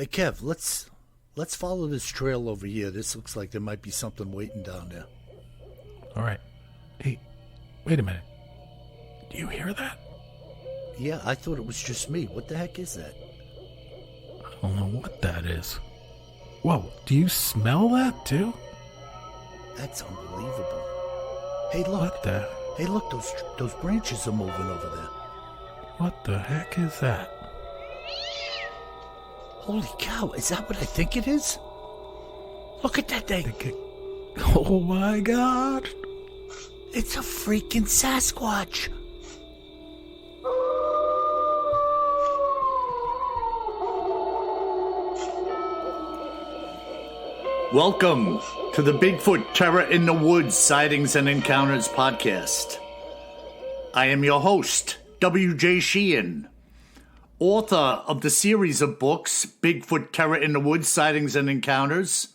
Hey Kev, let's follow this trail over here. This looks like there might be something waiting down there. All right. Hey, wait a minute. Do you hear that? Yeah, I thought it was just me. What the heck is that? I don't know what that is. Whoa, do you smell that too? That's unbelievable. Hey, look. What the? Hey, look, those branches are moving over there. What the heck is that? Holy cow, is that what I think it is? Look at that thing. Oh my God. It's a freaking Sasquatch. Welcome to the Bigfoot Terror in the Woods Sightings and Encounters podcast. I am your host, W.J. Sheehan, author of the series of books, Bigfoot Terror in the Woods Sightings and Encounters,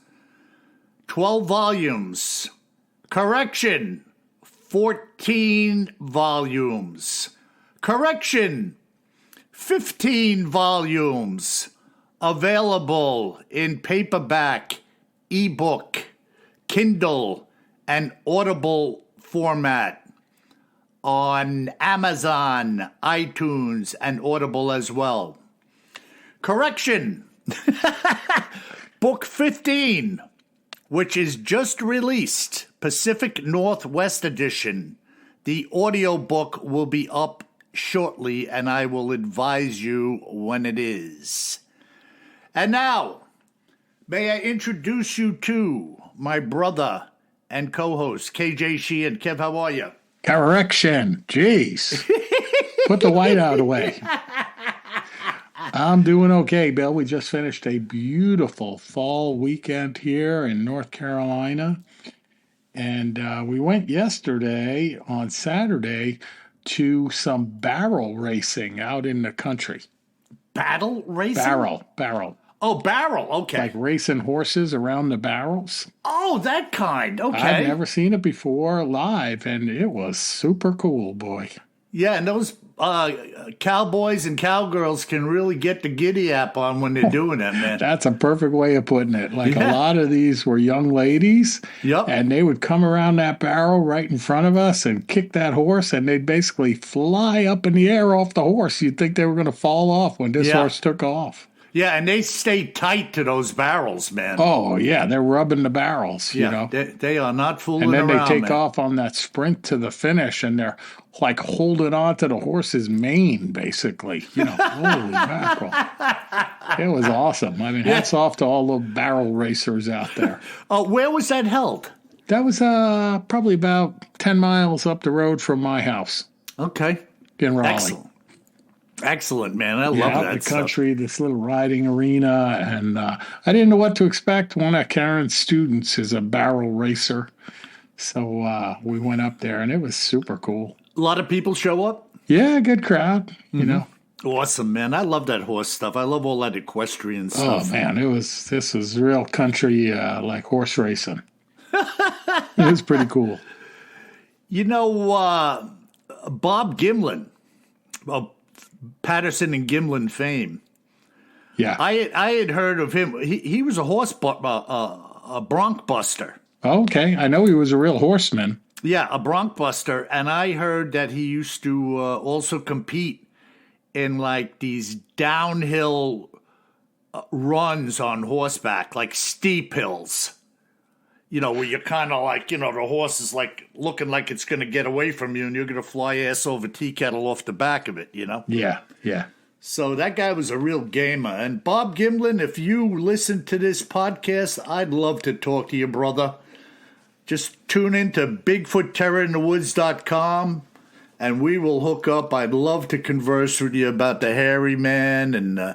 12 volumes. Correction, 14 volumes. Correction, 15 volumes. Available in paperback, ebook, Kindle, and Audible format on Amazon, iTunes, and Audible as well. Correction, Book 15, which is just released, Pacific Northwest Edition. The audiobook will be up shortly, and I will advise you when it is. And now, may I introduce you to my brother and co-host, KJ Sheehan. Kev, how are you? Correction. Jeez. Put the whiteout away. I'm doing okay, Bill. We just finished a beautiful fall weekend here in North Carolina. And we went yesterday on Saturday to some barrel racing out in the country. Battle racing? Barrel. Oh, barrel. Okay. Like racing horses around the barrels. Oh, that kind. Okay. I've never seen it before live, and it was super cool, boy. Yeah, and those cowboys and cowgirls can really get the giddy up on when they're doing it, man. That's a perfect way of putting it. Like a lot of these were young ladies, and they would come around that barrel right in front of us and kick that horse, and they'd basically fly up in the air off the horse. You'd think they were going to fall off when this horse took off. Yeah, and they stay tight to those barrels, man. Oh, yeah, they're rubbing the barrels, you know. They are not fooling around. And then they take man. off on that sprint to the finish, and they're like holding on to the horse's mane, basically. You know, holy mackerel. It was awesome. I mean, hats off to all the barrel racers out there. Where was that held? That was probably about 10 miles up the road from my house. Okay. In Raleigh. Excellent, man. I love that the country, this little riding arena. And I didn't know what to expect. One of Karen's students is a barrel racer. So we went up there, and it was super cool. A lot of people show up? Yeah, good crowd, you know. Awesome, man. I love that horse stuff. I love all that equestrian stuff. Oh, man, this was real country, like horse racing. It was pretty cool. You know, Bob Gimlin, Patterson and Gimlin fame. Yeah. I had heard of him. He was a a bronc buster. Okay. I know he was a real horseman. Yeah, a bronc buster. And I heard that he used to also compete in like these downhill runs on horseback, like steep hills. You know, where you're kind of like, you know, the horse is like looking like it's going to get away from you and you're going to fly ass over tea kettle off the back of it, you know? Yeah. So that guy was a real gamer. And Bob Gimlin, if you listen to this podcast, I'd love to talk to you, brother. Just tune in to BigfootTerrorInTheWoods.com and we will hook up. I'd love to converse with you about the hairy man and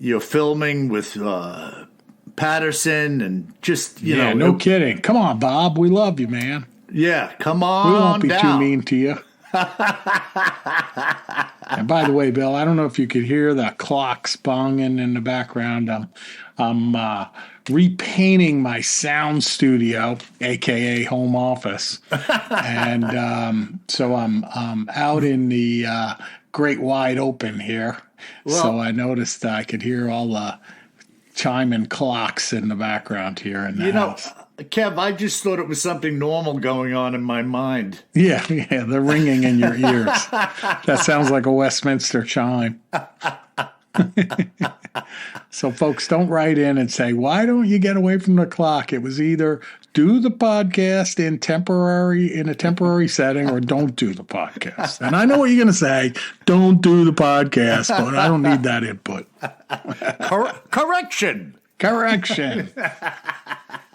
your filming with Patterson and just, you know. No kidding. Come on, Bob. We love you, man. Yeah, come on. We won't be down. too mean to you. And by the way, Bill, I don't know if you could hear the clocks bonging in the background. I'm repainting my sound studio, a.k.a. home office. And so I'm out in the great wide open here. Well, so I noticed I could hear all the chiming clocks in the background here in the house. Kev, I just thought it was something normal going on in my mind. Yeah, the ringing in your ears. That sounds like a Westminster chime. So, folks, don't write in and say, why don't you get away from the clock? It was either do the podcast in a temporary setting or don't do the podcast. And I know what you're going to say, don't do the podcast, but I don't need that input. Correction.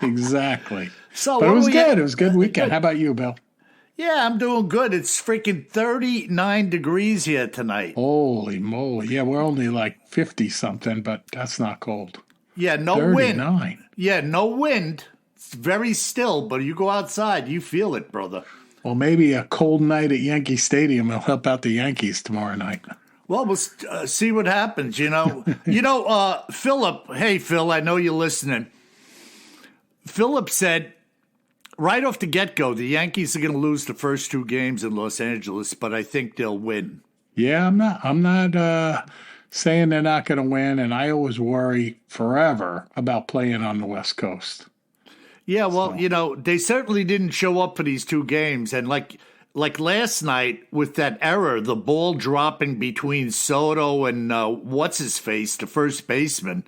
Exactly. So, but it was good. It was a good weekend. How about you, Bill? Yeah, I'm doing good. It's freaking 39 degrees here tonight. Holy moly. Yeah, we're only like 50-something, but that's not cold. Yeah, no 39. wind. Yeah, no wind. It's very still, but you go outside, you feel it, brother. Well, maybe a cold night at Yankee Stadium will help out the Yankees tomorrow night. Well, we'll see what happens, Philip, hey, Phil, I know you're listening. Philip said, right off the get-go, the Yankees are going to lose the first 2 games in Los Angeles, but I think they'll win. Yeah, I'm not saying they're not going to win, and I always worry forever about playing on the West Coast. Yeah, well, they certainly didn't show up for these 2 games, and like last night with that error, the ball dropping between Soto and what's-his-face, the first baseman.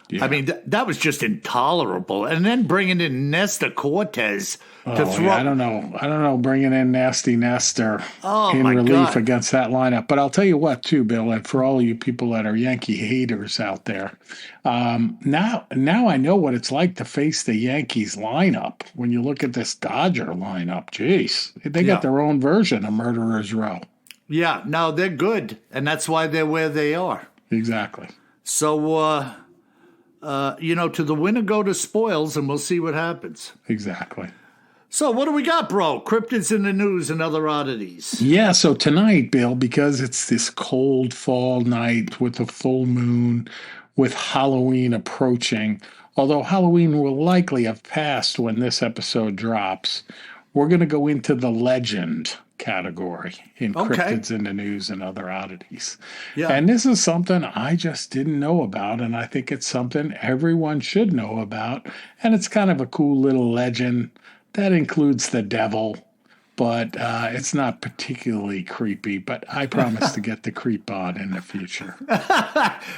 Yeah. I mean, that was just intolerable. And then bringing in Nestor Cortez to throw. Yeah, I don't know, bringing in Nasty Nestor in relief against that lineup. But I'll tell you what, too, Bill, and for all of you people that are Yankee haters out there, now I know what it's like to face the Yankees lineup. When you look at this Dodger lineup, geez, they got their own version of Murderer's Row. Yeah, no, they're good, and that's why they're where they are. Exactly. So, to the winner go the spoils, and we'll see what happens. Exactly. So what do we got, bro? Cryptids in the news and other oddities. Yeah, so tonight, Bill, because it's this cold fall night with a full moon, with Halloween approaching, although Halloween will likely have passed when this episode drops, we're going to go into the legend category in Cryptids in the News and Other Oddities. Yeah. And this is something I just didn't know about, and I think it's something everyone should know about. And it's kind of a cool little legend that includes the devil, but it's not particularly creepy, but I promise to get the creep on in the future.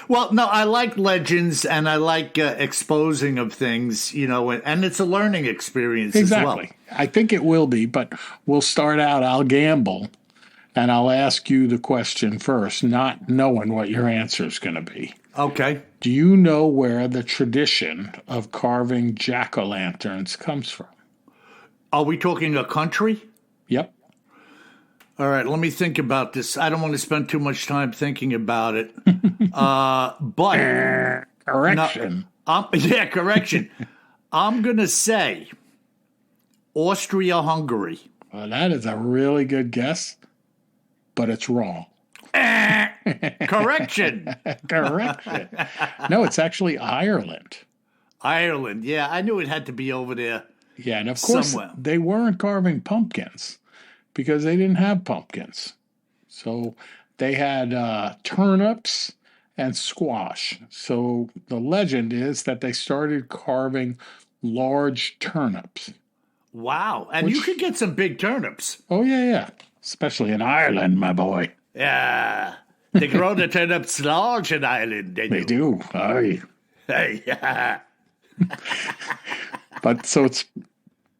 Well, no, I like legends, and I like exposing of things, and it's a learning experience as well. Exactly. I think it will be, but we'll start out, I'll gamble, and I'll ask you the question first, not knowing what your answer is going to be. Okay. Do you know where the tradition of carving jack-o'-lanterns comes from? Are we talking a country? Yep. All right, let me think about this. I don't want to spend too much time thinking about it. But correction. Correction. I'm going to say Austria-Hungary. Well, that is a really good guess, but it's wrong. Correction. Correction. No, it's actually Ireland. Ireland. Yeah, I knew it had to be over there. Yeah, and of course, they weren't carving pumpkins because they didn't have pumpkins. So they had turnips and squash. So the legend is that they started carving large turnips. Wow. And you could get some big turnips. Oh, yeah. Especially in Ireland, my boy. Yeah. They grow the turnips large in Ireland. They do. Aye. Hey, yeah. But so it's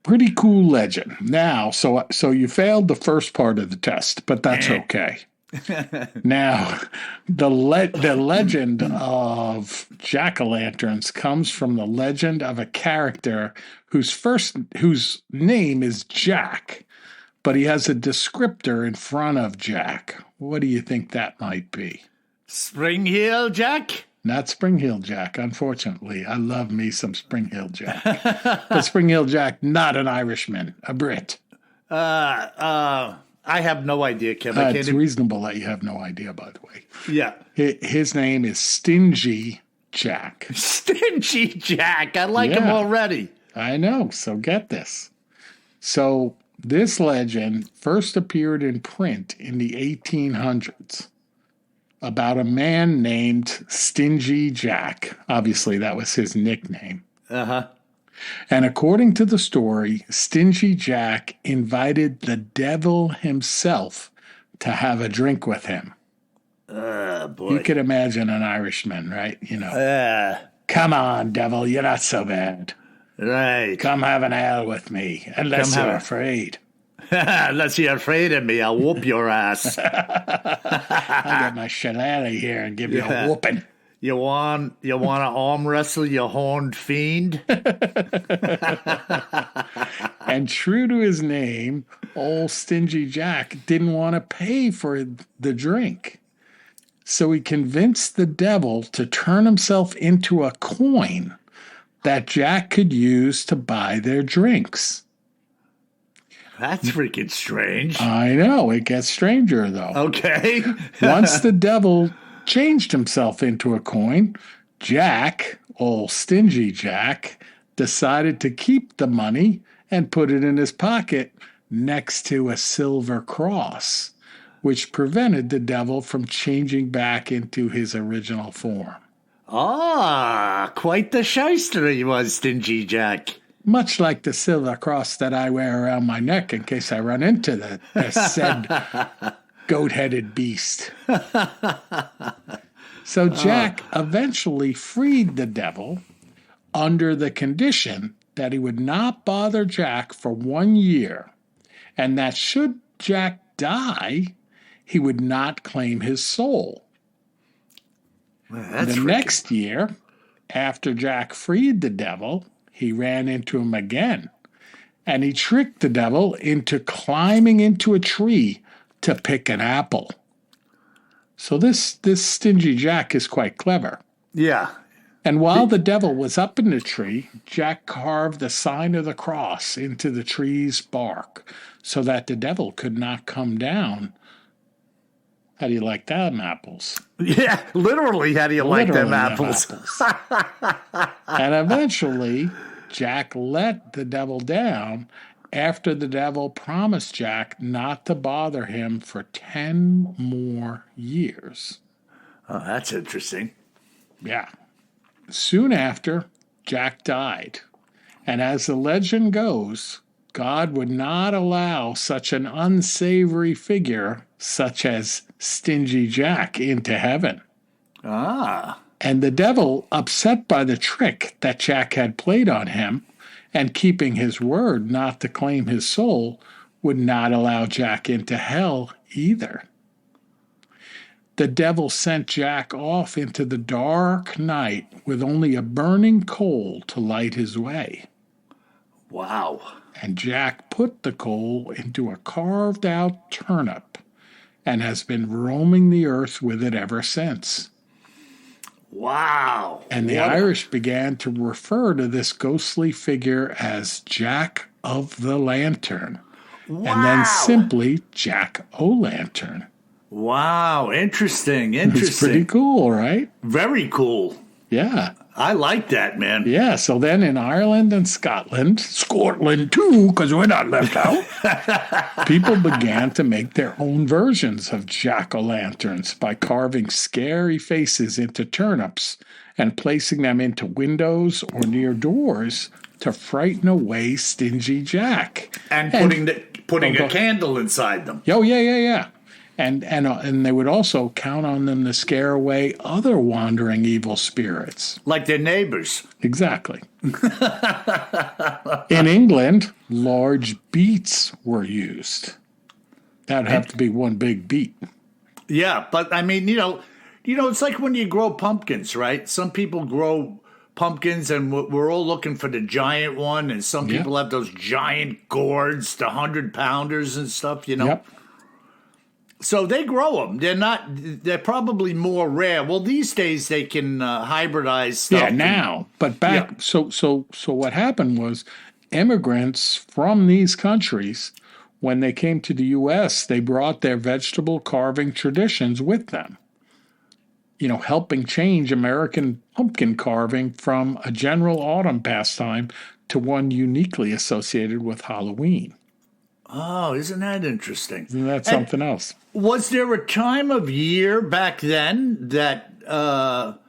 pretty cool legend. Now, so you failed the first part of the test, but that's okay. Now, the legend of jack-o'-lanterns comes from the legend of a character whose name is Jack, but he has a descriptor in front of Jack. What do you think that might be? Spring Hill Jack? Not Spring Hill Jack, unfortunately. I love me some Spring Hill Jack. But Spring Hill Jack, not an Irishman, a Brit. I have no idea, Kevin. It's reasonable that you have no idea, by the way. Yeah. His name is Stingy Jack. Stingy Jack. I like him already. I know. So get this. So this legend first appeared in print in the 1800s. about a man named Stingy Jack. Obviously, that was his nickname. Uh-huh. And according to the story, Stingy Jack invited the devil himself to have a drink with him. Boy. You could imagine an Irishman, right? Come on, devil, you're not so bad. Right. Come have an ale with me, unless you're afraid. Unless you're afraid of me, I'll whoop your ass. I'll get my shillelagh here and give you a whooping. You want to arm wrestle your horned fiend? And true to his name, old Stingy Jack didn't want to pay for the drink. So he convinced the devil to turn himself into a coin that Jack could use to buy their drinks. That's freaking strange. I know. It gets stranger, though. Okay. Once the devil changed himself into a coin, Jack, old Stingy Jack, decided to keep the money and put it in his pocket next to a silver cross, which prevented the devil from changing back into his original form. Ah, quite the shyster he was, Stingy Jack. Much like the silver cross that I wear around my neck in case I run into the said goat-headed beast. So Jack eventually freed the devil under the condition that he would not bother Jack for 1 year, and that should Jack die, he would not claim his soul. Well, the next year, after Jack freed the devil, he ran into him again, and he tricked the devil into climbing into a tree to pick an apple. So this Stingy Jack is quite clever. Yeah. And while the devil was up in the tree, Jack carved the sign of the cross into the tree's bark so that the devil could not come down. How do you like them apples? Yeah, literally, how do you like them apples? And eventually, Jack let the devil down after the devil promised Jack not to bother him for 10 more years. Oh, that's interesting. Yeah. Soon after, Jack died. And as the legend goes, God would not allow such an unsavory figure such as Stingy Jack into heaven. Ah. And the devil, upset by the trick that Jack had played on him and keeping his word not to claim his soul, would not allow Jack into hell either. The devil sent Jack off into the dark night with only a burning coal to light his way. Wow. And Jack put the coal into a carved-out turnip and has been roaming the earth with it ever since. Wow. And the Irish began to refer to this ghostly figure as Jack of the Lantern. Wow. And then simply Jack O'Lantern. Wow. Interesting. Interesting. It's pretty cool, right? Very cool. Yeah. I like that, man. Yeah, so then in Ireland and Scotland too, because we're not left out, people began to make their own versions of jack-o'-lanterns by carving scary faces into turnips and placing them into windows or near doors to frighten away Stingy Jack. And putting a candle inside them. Oh, yeah. And they would also count on them to scare away other wandering evil spirits. Like their neighbors. Exactly. In England, large beets were used. That would have to be one big beet. Yeah, but I mean, it's like when you grow pumpkins, right? Some people grow pumpkins and we're all looking for the giant one, and some people have those giant gourds, the 100-pounders and stuff, Yep. So they grow them. They're probably more rare. Well, these days they can hybridize stuff. Yeah, now. But back, so what happened was immigrants from these countries, when they came to the U.S., they brought their vegetable carving traditions with them. Helping change American pumpkin carving from a general autumn pastime to one uniquely associated with Halloween. Oh, isn't that interesting? Isn't that something else? Was there a time of year back then that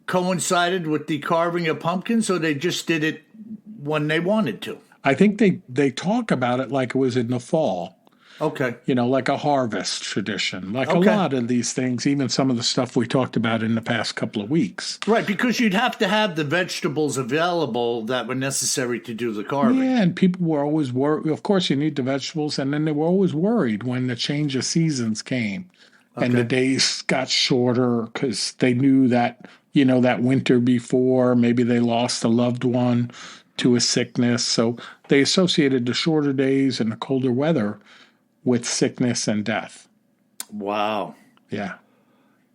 coincided with the carving of pumpkins, or they just did it when they wanted to? I think they talk about it like it was in the fall. Okay. Like a harvest tradition, like Okay. a lot of these things, even some of the stuff we talked about in the past couple of weeks. Right, because you'd have to have the vegetables available that were necessary to do the carving. Yeah, and people were always worried. Of course, you need the vegetables, and then they were always worried when the change of seasons came and the days got shorter because they knew that, that winter before, maybe they lost a loved one to a sickness. So they associated the shorter days and the colder weather with sickness and death. Wow. Yeah.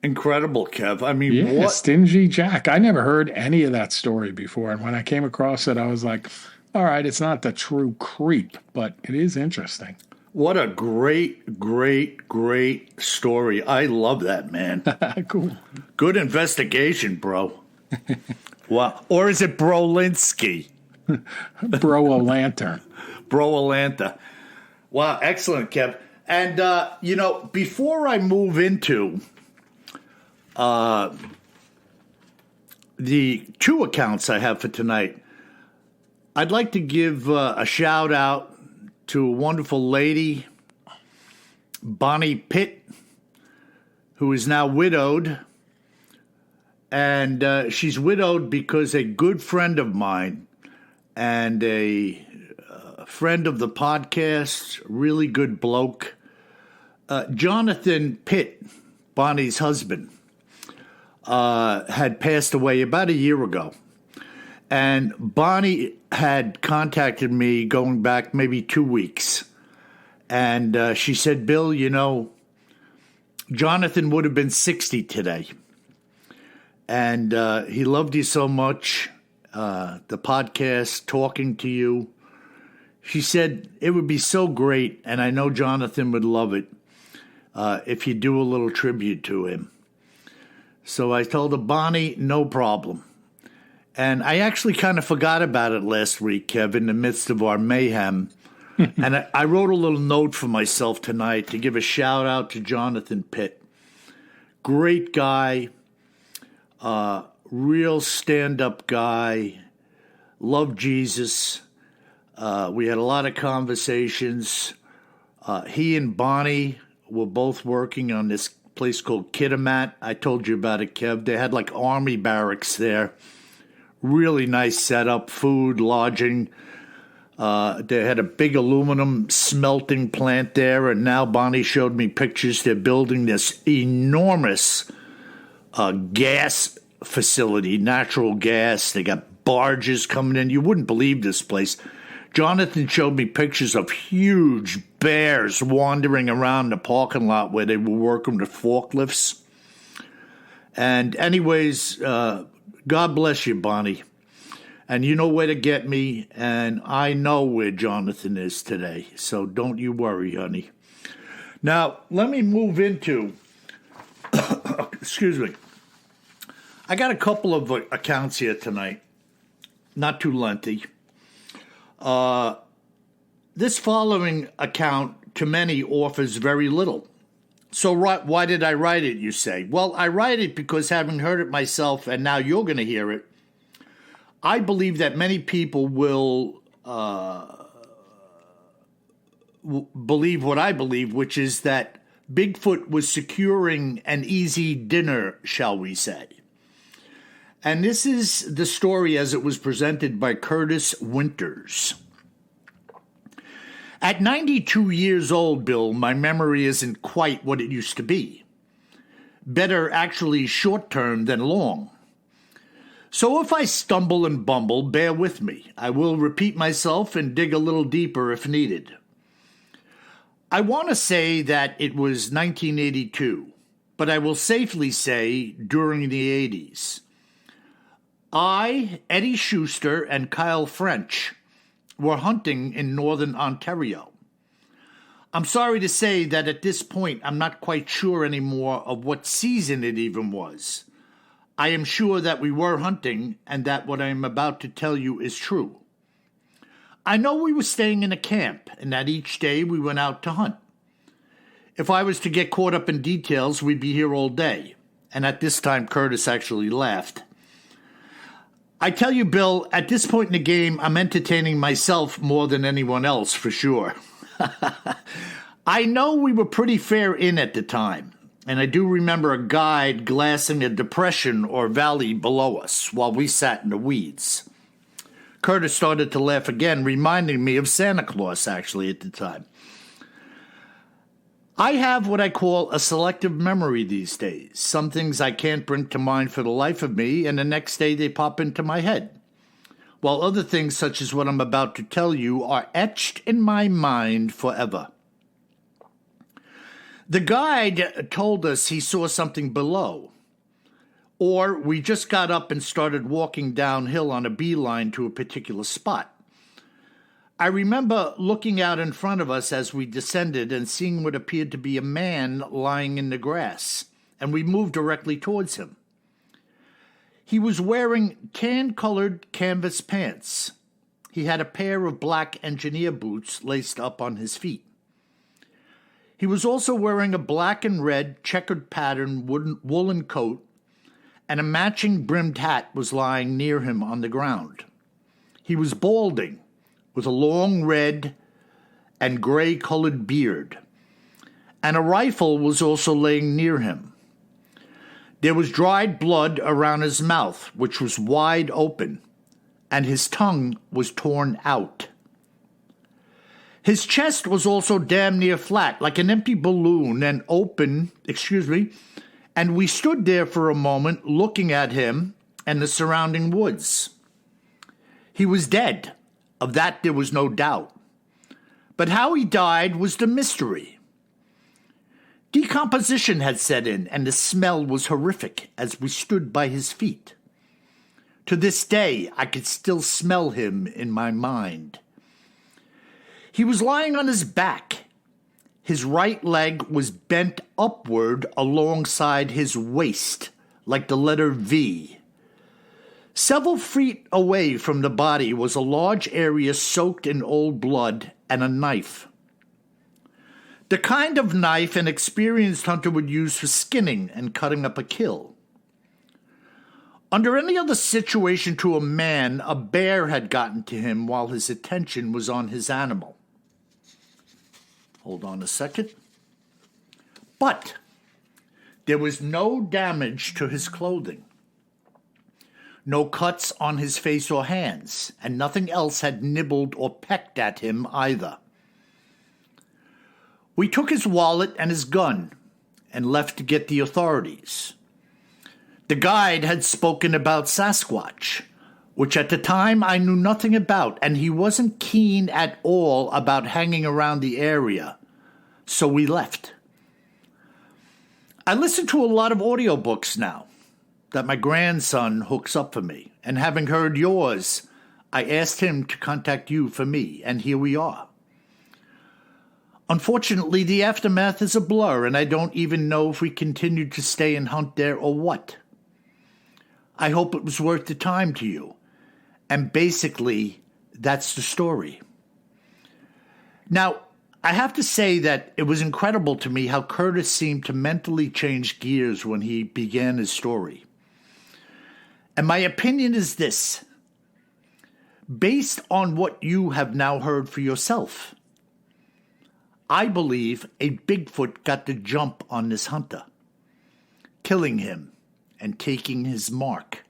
Incredible, Kev. I mean, what? Stingy Jack. I never heard any of that story before. And when I came across it, I was like, all right, it's not the true creep, but it is interesting. What a great, great, great story. I love that, man. Cool. Good investigation, bro. Wow. Or is it Brolinsky? Bro a lantern. Broalanta. Wow, excellent, Kev. And, before I move into the two accounts I have for tonight, I'd like to give a shout out to a wonderful lady, Bonnie Pitt, who is now widowed. And she's widowed because a good friend of mine and a friend of the podcast, really good bloke, Jonathan Pitt, Bonnie's husband, had passed away about a year ago. And Bonnie had contacted me going back maybe 2 weeks. And she said, Bill, Jonathan would have been 60 today. And he loved you so much, the podcast, talking to you. She said it would be so great, and I know Jonathan would love it, if you do a little tribute to him. So I told her, Bonnie, no problem. And I actually kind of forgot about it last week, Kev, in the midst of our mayhem. And I wrote a little note for myself tonight to give a shout out to Jonathan Pitt. Great guy, real stand-up guy, loved Jesus. We had a lot of conversations. He and Bonnie were both working on this place called Kitimat. I told you about it, Kev. They had like army barracks there. Really nice setup, food, lodging. They had a big aluminum smelting plant there, and now Bonnie showed me pictures. They're building this enormous gas facility, natural gas. They got barges coming in. You wouldn't believe this place. Jonathan showed me pictures of huge bears wandering around the parking lot where they were working with forklifts. And anyways, God bless you, Bonnie. And you know where to get me, and I know where Jonathan is today, so don't you worry, honey. Now, let me move into, excuse me. I got a couple of accounts here tonight, not too lengthy. This following account, to many, offers very little. So why did I write it, you say? Well, I write it because having heard it myself, and now you're going to hear it, I believe that many people will believe what I believe, which is that Bigfoot was securing an easy dinner, shall we say. And this is the story as it was presented by Curtis Winters. At 92 years old, Bill, my memory isn't quite what it used to be. Better actually short-term than long. So if I stumble and bumble, bear with me. I will repeat myself and dig a little deeper if needed. I want to say that it was 1982, but I will safely say during the 80s. I, Eddie Schuster, and Kyle French were hunting in northern Ontario. I'm sorry to say that at this point I'm not quite sure anymore of what season it even was. I am sure that we were hunting and that what I am about to tell you is true. I know we were staying in a camp and that each day we went out to hunt. If I was to get caught up in details, we'd be here all day. And at this time, Curtis actually laughed. I tell you, Bill, at this point in the game, I'm entertaining myself more than anyone else, for sure. I know we were pretty fair in at the time, and I do remember a guide glassing a depression or valley below us while we sat in the weeds. Curtis started to laugh again, reminding me of Santa Claus, actually, at the time. I have what I call a selective memory these days. Some things I can't bring to mind for the life of me, and the next day they pop into my head. While other things, such as what I'm about to tell you, are etched in my mind forever. The guide told us he saw something below, or we just got up and started walking downhill on a beeline to a particular spot. I remember looking out in front of us as we descended and seeing what appeared to be a man lying in the grass, and we moved directly towards him. He was wearing tan-colored canvas pants. He had a pair of black engineer boots laced up on his feet. He was also wearing a black and red checkered pattern woolen coat, and a matching brimmed hat was lying near him on the ground. He was balding, with a long red and gray-colored beard, and a rifle was also laying near him. There was dried blood around his mouth, which was wide open, and his tongue was torn out. His chest was also damn near flat, like an empty balloon, and and we stood there for a moment looking at him and the surrounding woods. He was dead. Of that there was no doubt. But how he died was the mystery. Decomposition had set in, and the smell was horrific as we stood by his feet. To this day, I could still smell him in my mind. He was lying on his back. His right leg was bent upward alongside his waist, like the letter V. Several feet away from the body was a large area soaked in old blood and a knife. The kind of knife an experienced hunter would use for skinning and cutting up a kill. Under any other situation to a man, a bear had gotten to him while his attention was on his animal. Hold on a second. But there was no damage to his clothing. No cuts on his face or hands, and nothing else had nibbled or pecked at him either. We took his wallet and his gun and left to get the authorities. The guide had spoken about Sasquatch, which at the time I knew nothing about, and he wasn't keen at all about hanging around the area, so we left. I listen to a lot of audiobooks now that my grandson hooks up for me, and having heard yours, I asked him to contact you for me, and here we are. Unfortunately, the aftermath is a blur, and I don't even know if we continued to stay and hunt there or what. I hope it was worth the time to you, and basically, that's the story. Now, I have to say that it was incredible to me how Curtis seemed to mentally change gears when he began his story. And my opinion is this. Based on what you have now heard for yourself, I believe a Bigfoot got the jump on this hunter, killing him and taking his mark.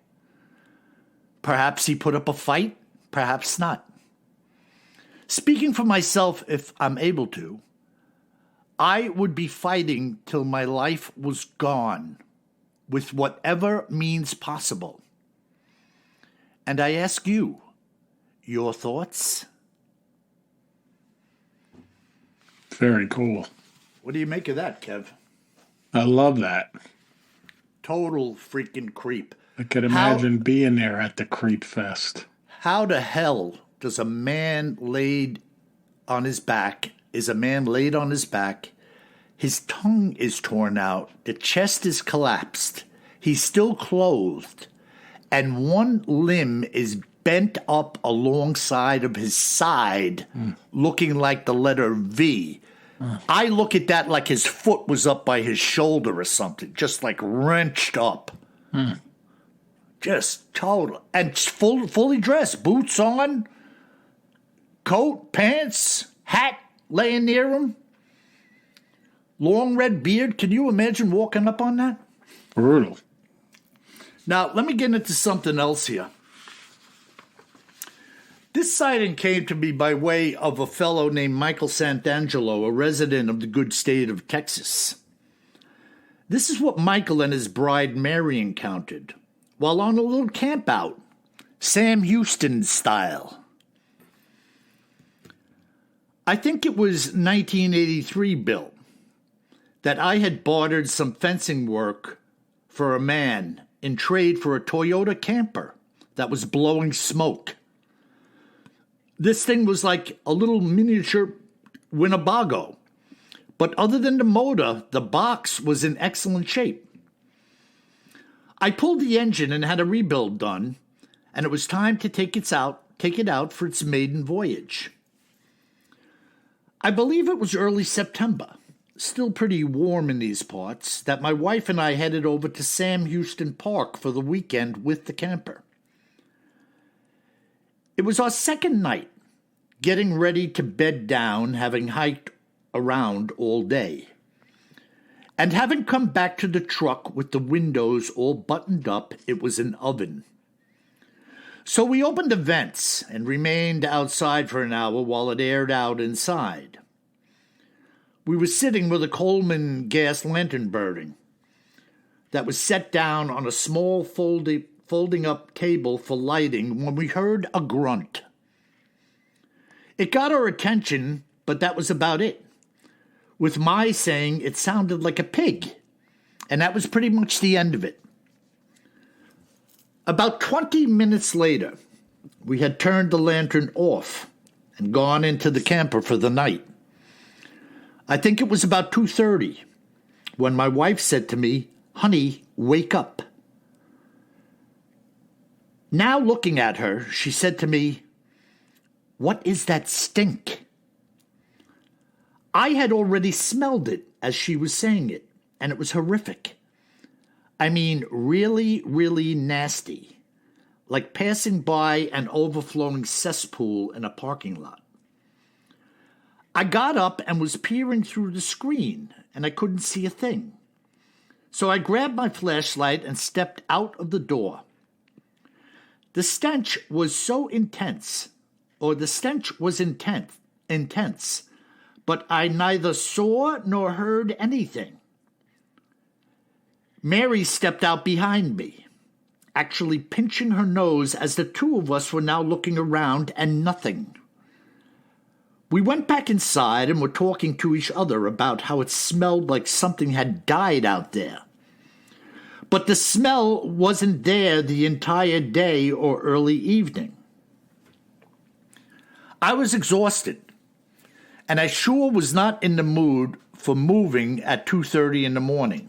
Perhaps he put up a fight, perhaps not. Speaking for myself, if I'm able to, I would be fighting till my life was gone with whatever means possible. And I ask you, your thoughts? Very cool. What do you make of that, Kev? I love that. Total freaking creep. I could imagine being there at the Creep Fest. How the hell does a man laid on his back, his tongue is torn out, the chest is collapsed, he's still clothed, and one limb is bent up alongside of his side, looking like the letter V. I look at that like his foot was up by his shoulder or something, just like wrenched up. Just total. And fully dressed, boots on, coat, pants, hat laying near him, long red beard. Can you imagine walking up on that? Brutal. Now, let me get into something else here. This sighting came to me by way of a fellow named Michael Santangelo, a resident of the good state of Texas. This is what Michael and his bride Mary encountered while on a little camp out, Sam Houston style. I think it was 1983, Bill, that I had bartered some fencing work for a man in trade for a Toyota camper that was blowing smoke. This thing was like a little miniature Winnebago. But other than the motor, the box was in excellent shape. I pulled the engine and had a rebuild done, and it was time to take it out for its maiden voyage. I believe it was early September, still pretty warm in these parts, that my wife and I headed over to Sam Houston Park for the weekend with the camper. It was our second night, getting ready to bed down, having hiked around all day, and having come back to the truck with the windows all buttoned up. It was an oven. So we opened the vents and remained outside for an hour while it aired out inside. We were sitting with a Coleman gas lantern burning that was set down on a small folding up table for lighting when we heard a grunt. It got our attention, but that was about it, with my saying it sounded like a pig, and that was pretty much the end of it. About 20 minutes later, we had turned the lantern off and gone into the camper for the night. I think it was about 2:30 when my wife said to me, "Honey, wake up." Now looking at her, she said to me, "What is that stink?" I had already smelled it as she was saying it, and it was horrific. I mean, really, really nasty, like passing by an overflowing cesspool in a parking lot. I got up and was peering through the screen, and I couldn't see a thing. So I grabbed my flashlight and stepped out of the door. The stench was so intense, intense, but I neither saw nor heard anything. Mary stepped out behind me, actually pinching her nose as the two of us were now looking around and nothing. We went back inside and were talking to each other about how it smelled like something had died out there. But the smell wasn't there the entire day or early evening. I was exhausted, and I sure was not in the mood for moving at 2:30 in the morning.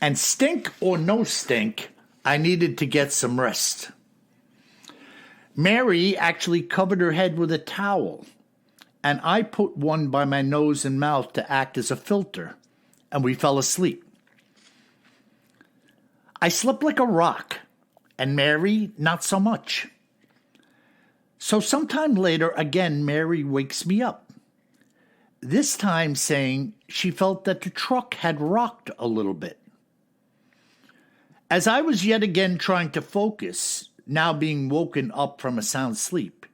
And stink or no stink, I needed to get some rest. Mary actually covered her head with a towel, and I put one by my nose and mouth to act as a filter, and we fell asleep. I slept like a rock, and Mary not so much. So sometime later, again, Mary wakes me up, this time saying she felt that the truck had rocked a little bit. As I was yet again trying to focus, now being woken up from a sound sleep,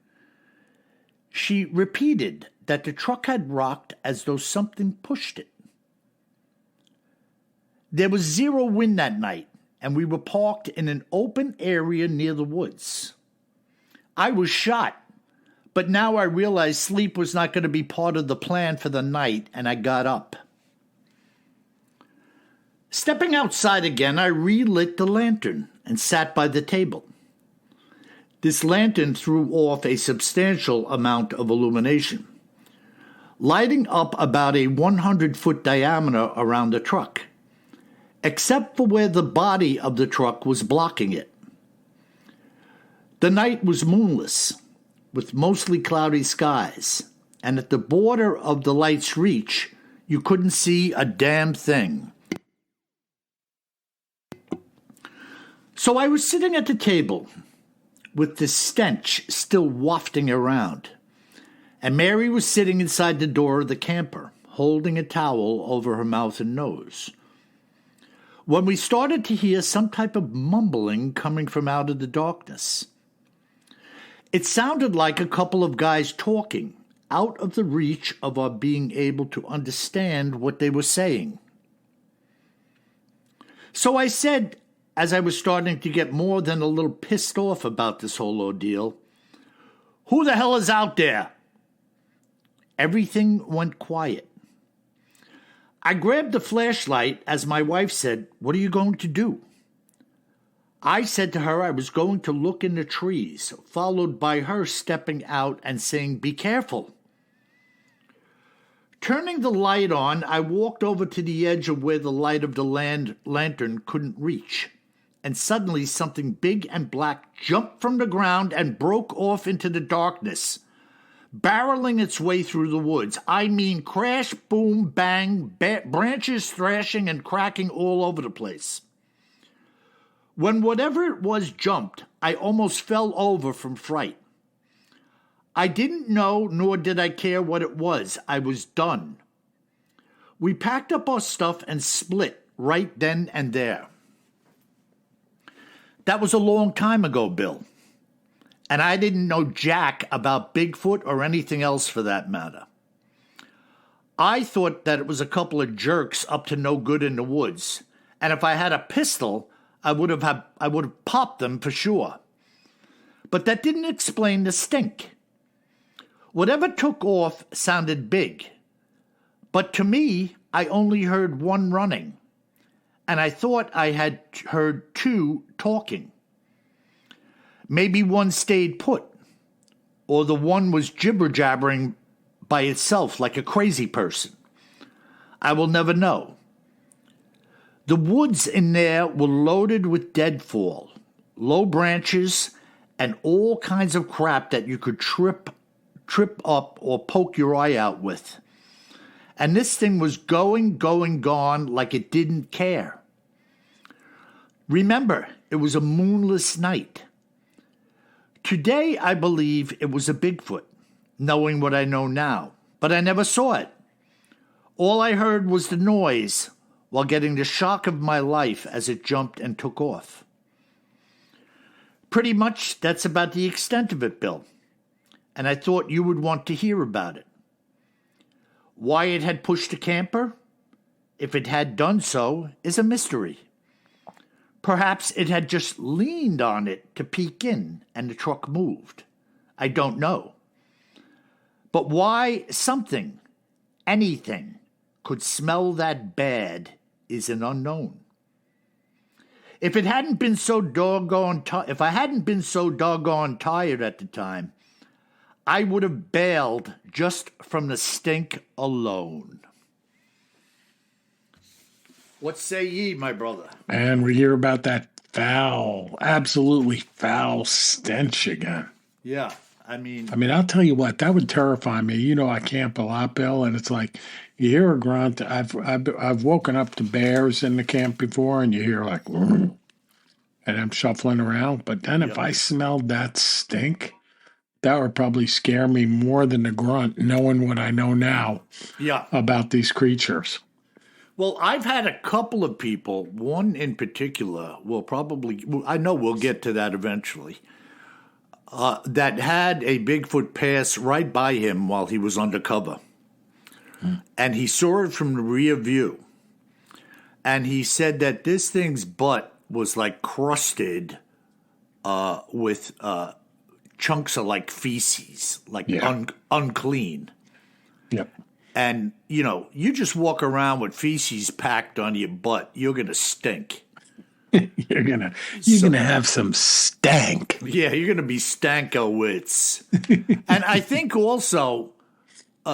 she repeated that the truck had rocked as though something pushed it. There was zero wind that night, and we were parked in an open area near the woods. I was shot, but now I realized sleep was not going to be part of the plan for the night, and I got up. Stepping outside again, I relit the lantern and sat by the table. This lantern threw off a substantial amount of illumination, lighting up about a 100-foot diameter around the truck, except for where the body of the truck was blocking it. The night was moonless, with mostly cloudy skies, and at the border of the light's reach, you couldn't see a damn thing. So I was sitting at the table, with the stench still wafting around, and Mary was sitting inside the door of the camper, holding a towel over her mouth and nose, when we started to hear some type of mumbling coming from out of the darkness. It sounded like a couple of guys talking, out of the reach of our being able to understand what they were saying. So I said, as I was starting to get more than a little pissed off about this whole ordeal, "Who the hell is out there?" Everything went quiet. I grabbed the flashlight as my wife said, "What are you going to do?" I said to her I was going to look in the trees, followed by her stepping out and saying, "Be careful." Turning the light on, I walked over to the edge of where the light of the lantern couldn't reach, and suddenly something big and black jumped from the ground and broke off into the darkness, barreling its way through the woods. I mean, crash, boom, bang, branches thrashing and cracking all over the place. When whatever it was jumped, I almost fell over from fright. I didn't know, nor did I care what it was. I was done. We packed up our stuff and split right then and there. That was a long time ago, Bill. And I didn't know jack about Bigfoot or anything else for that matter. I thought that it was a couple of jerks up to no good in the woods, and if I had a pistol, I would have popped them for sure. But that didn't explain the stink. Whatever took off sounded big, but to me, I only heard one running, and I thought I had heard two talking. Maybe one stayed put, or the one was jibber-jabbering by itself like a crazy person. I will never know. The woods in there were loaded with deadfall, low branches, and all kinds of crap that you could trip up or poke your eye out with. And this thing was going, gone like it didn't care. Remember, it was a moonless night. Today, I believe it was a Bigfoot, knowing what I know now, but I never saw it. All I heard was the noise while getting the shock of my life as it jumped and took off. Pretty much that's about the extent of it, Bill, and I thought you would want to hear about it. Why it had pushed the camper, if it had done so, is a mystery. Perhaps it had just leaned on it to peek in and the truck moved. I don't know. But why something, anything, could smell that bad is an unknown. If I hadn't been so doggone tired at the time, I would have bailed just from the stink alone. What say ye, my brother? And we hear about that foul, absolutely foul stench again. Yeah, I mean, I'll tell you what, that would terrify me. You know, I camp a lot, Bill, and it's like you hear a grunt. I've woken up to bears in the camp before, and you hear like, and I'm shuffling around. But then if I smelled that stink, that would probably scare me more than the grunt, knowing what I know now about these creatures. Well, I've had a couple of people, one in particular, I know we'll get to that eventually, that had a Bigfoot pass right by him while he was undercover. And he saw it from the rear view. And he said that this thing's butt was like crusted with chunks of like feces, like unclean. Yep. And, you know, you just walk around with feces packed on your butt, you're going to stink. You're gonna have some stank. Yeah, you're going to be stankowitz. And I think also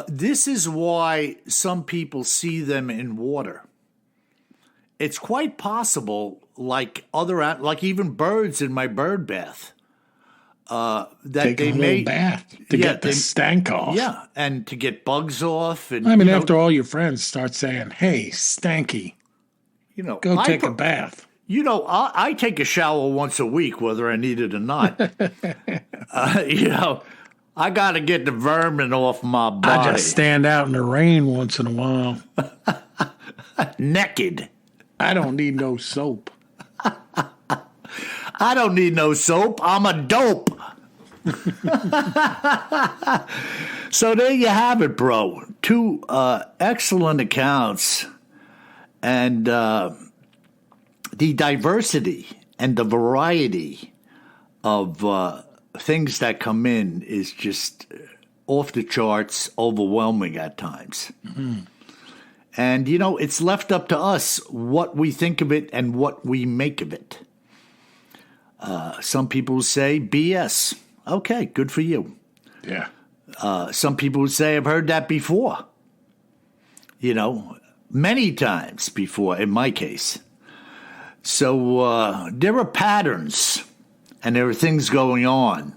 this is why some people see them in water. It's quite possible, like even birds in my bird bath, that Take they a little made. bath to get the stank off. Yeah, and to get bugs off. And I mean, after all your friends start saying, "Hey, stanky, go take a bath." I take a shower once a week, whether I need it or not. I got to get the vermin off my body. I just stand out in the rain once in a while. Naked. I don't need no soap. I don't need no soap. I'm a dope. So there you have it, bro. Two excellent accounts. And the diversity and the variety of things that come in is just off the charts, overwhelming at times. Mm-hmm. And, it's left up to us what we think of it and what we make of it. Some people say BS. Okay, good for you. Yeah. Some people say, I've heard that before. Many times before, in my case. So there are patterns and there are things going on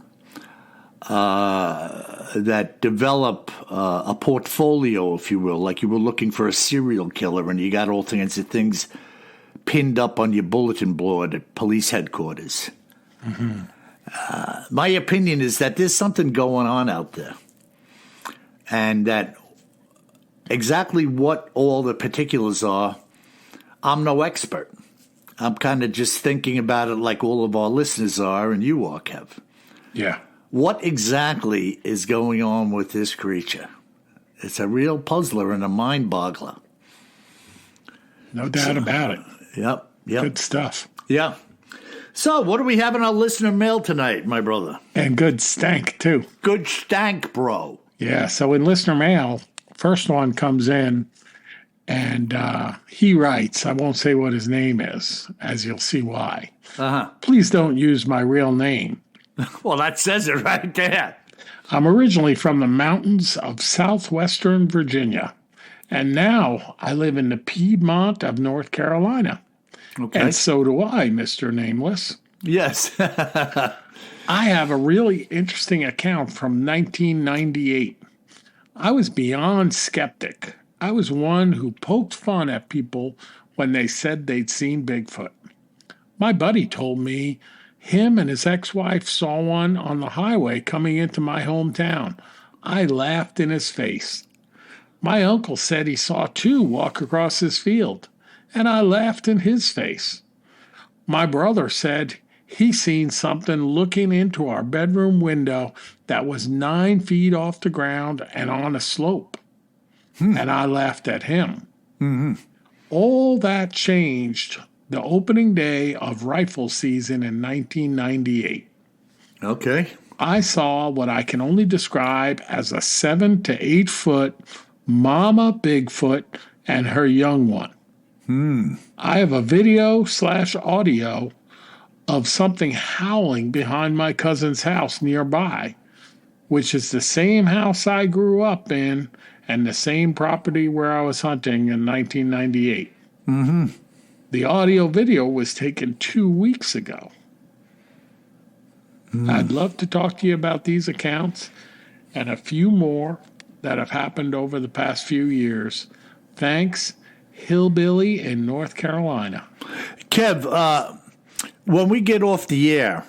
that develop a portfolio, if you will, like you were looking for a serial killer and you got all kinds of things pinned up on your bulletin board at police headquarters. Mm-hmm. My opinion is that there's something going on out there, and that exactly what all the particulars are, I'm no expert. I'm kind of just thinking about it like all of our listeners are, and you are, Kev. Yeah. What exactly is going on with this creature? It's a real puzzler and a mind boggler. No doubt about it. Yep. Good stuff. Yeah. So, what do we have in our listener mail tonight, my brother? And good stank, too. Good stank, bro. Yeah, so in listener mail, first one comes in, and he writes, I won't say what his name is, as you'll see why. Uh-huh. Please don't use my real name. Well, that says it right there. I'm originally from the mountains of southwestern Virginia, and now I live in the Piedmont of North Carolina. Okay. And so do I, Mr. Nameless. Yes. I have a really interesting account from 1998. I was beyond skeptic. I was one who poked fun at people when they said they'd seen Bigfoot. My buddy told me him and his ex-wife saw one on the highway coming into my hometown. I laughed in his face. My uncle said he saw two walk across his field, and I laughed in his face. My brother said he seen something looking into our bedroom window that was 9 feet off the ground and on a slope. And I laughed at him. Mm-hmm. All that changed the opening day of rifle season in 1998. Okay. I saw what I can only describe as a 7 to 8 foot mama Bigfoot and her young one. I have a video/audio of something howling behind my cousin's house nearby, which is the same house I grew up in and the same property where I was hunting in 1998. Mm-hmm. The audio video was taken 2 weeks ago. I'd love to talk to you about these accounts and a few more that have happened over the past few years. Thanks, Hillbilly in North Carolina. Kev, when we get off the air,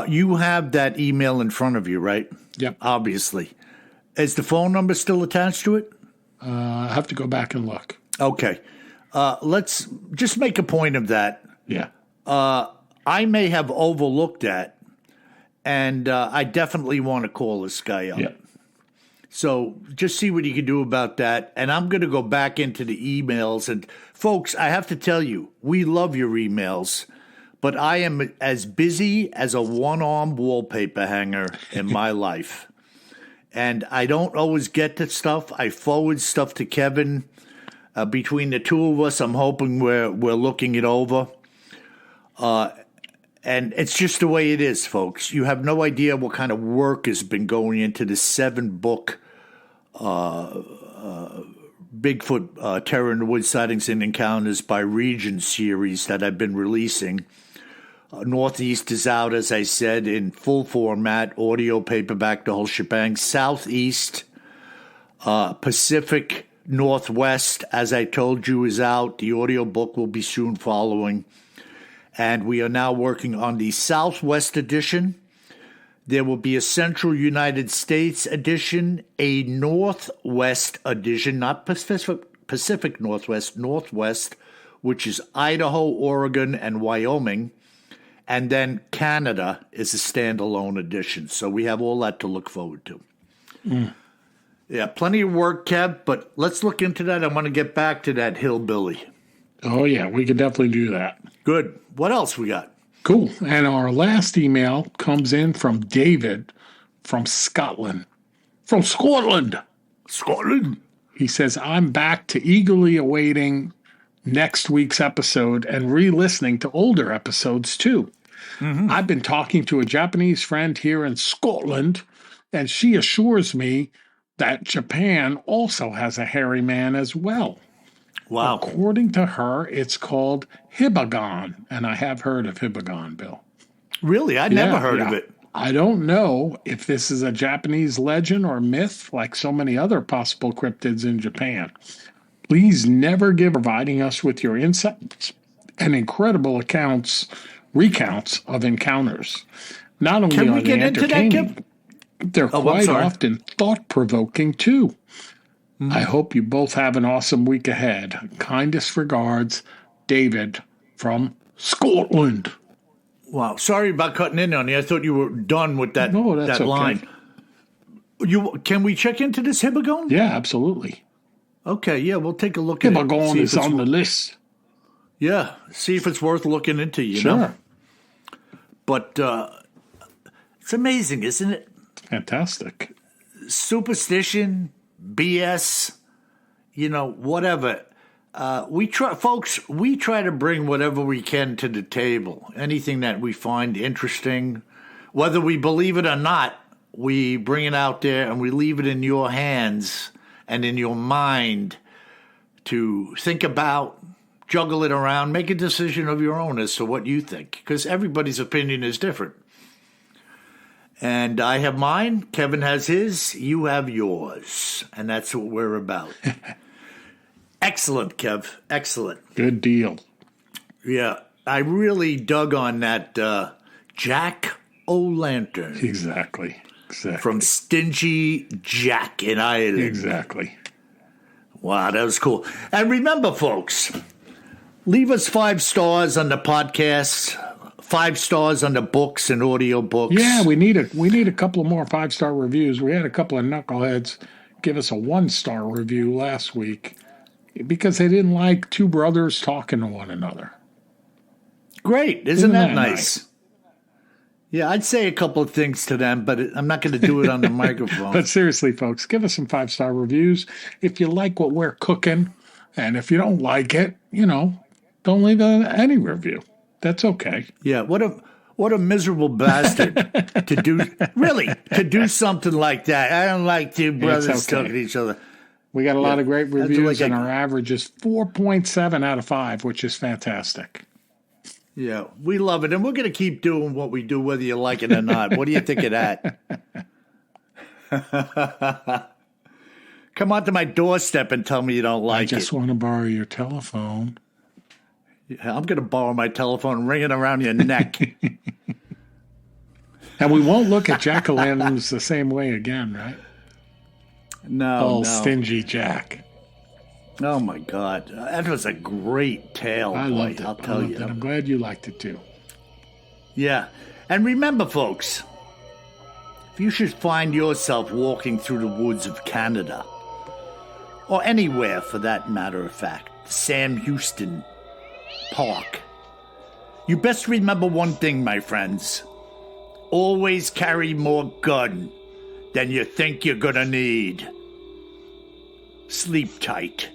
you have that email in front of you, right? Yep. Obviously. Is the phone number still attached to it? I have to go back and look. Okay. Let's just make a point of that. Yeah. I may have overlooked that, and I definitely want to call this guy up. Yeah. So just see what you can do about that. And I'm going to go back into the emails. And folks, I have to tell you, we love your emails, but I am as busy as a one-arm wallpaper hanger in my life. And I don't always get to stuff. I forward stuff to Kevin. Between the two of us, I'm hoping we're looking it over. And it's just the way it is, folks. You have no idea what kind of work has been going into this 7-book Bigfoot Terror in the Woods Sightings and Encounters by Region series that I've been releasing. Northeast is out, as I said, in full format, audio, paperback, the whole shebang. Southeast, Pacific Northwest, as I told you, is out. The audio book will be soon following. And we are now working on the Southwest edition. There will be a Central United States edition, a Northwest edition, not Pacific Northwest, Northwest, which is Idaho, Oregon, and Wyoming. And then Canada is a standalone edition. So we have all that to look forward to. Yeah, plenty of work, Kev, but let's look into that. I want to get back to that hillbilly. Oh, yeah, we could definitely do that. Good. What else we got? Cool. And our last email comes in from David from Scotland. From Scotland. Scotland. He says, I'm back to eagerly awaiting next week's episode and re-listening to older episodes too. I've been talking to a Japanese friend here in Scotland, and she assures me that Japan also has a hairy man as well. Wow. According to her, it's called Hibagon, and I have heard of Hibagon, Bill. Really? I never heard of it. I don't know if this is a Japanese legend or myth like so many other possible cryptids in Japan. Please never give providing us with your insights and incredible recounts of encounters. Not only are they entertaining, they're quite often thought-provoking too. I hope you both have an awesome week ahead. Kindest regards, David from Scotland. Wow. Sorry about cutting in on you. I thought you were done with that, that line. Can we check into this Hibagon? Yeah, absolutely. Okay, yeah, we'll take a look at it. Hibagon is on the list. Yeah, see if it's worth looking into, you know? But it's amazing, isn't it? Fantastic. Superstition, BS, whatever. We try to bring whatever we can to the table. Anything that we find interesting, whether we believe it or not, we bring it out there and we leave it in your hands and in your mind to think about, juggle it around, make a decision of your own as to what you think, because everybody's opinion is different. And I have mine, Kevin has his, you have yours, and that's what we're about. Excellent, Kev, excellent. Good deal. Yeah, I really dug on that Jack-o'-lantern. Exactly. From Stingy Jack in Ireland. Exactly. Wow, that was cool. And remember, folks, leave us 5 stars on the podcast, 5 stars on the books and audio books. Yeah, we need a couple of more 5-star reviews. We had a couple of knuckleheads give us a 1-star review last week because they didn't like two brothers talking to one another. Great. Isn't that nice? Yeah, I'd say a couple of things to them, but I'm not going to do it on the microphone. But seriously, folks, give us some 5-star reviews. If you like what we're cooking, and if you don't like it, don't leave any review. That's okay. Yeah, what a miserable bastard to do something like that. I don't like two brothers talking to each other. We got a lot of great reviews, and our average is 4.7 out of 5, which is fantastic. Yeah, we love it, and we're going to keep doing what we do, whether you like it or not. What do you think of that? Come onto my doorstep and tell me you don't like it. I just want to borrow your telephone. Yeah, I'm going to borrow my telephone and ring it around your neck. And we won't look at jack-o'-lanterns the same way again, right? No. Stingy Jack. Oh, my God. That was a great tale. I loved it. I'll tell you. I'm glad you liked it, too. Yeah. And remember, folks, if you should find yourself walking through the woods of Canada, or anywhere for that matter of fact, Sam Houston Park, you best remember one thing, my friends. Always carry more gun than you think you're gonna need. Sleep tight.